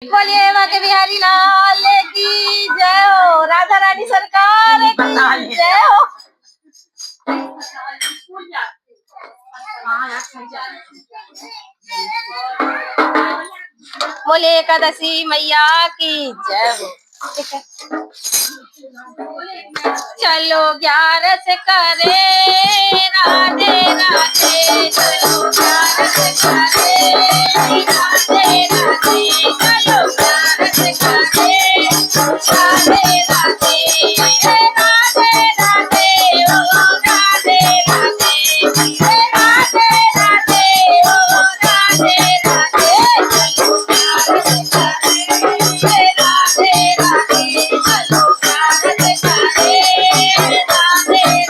बोलिए बाके बिहारी लाल की जय हो, राधा रानी सरकार की जय हो। बोले एकादशी मैया की जय हो। चलो 11 करे राधे राधे, चलो 11 करे राधे राधे, चलो 11 करे राधे राधे, राधे राधे ओ राधे राधे, राधे राधे ओ राधे राधे, चलो 11 करे राधे राधे, चलो 11 करे राधे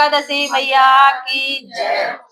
एकादशी मैया की जय।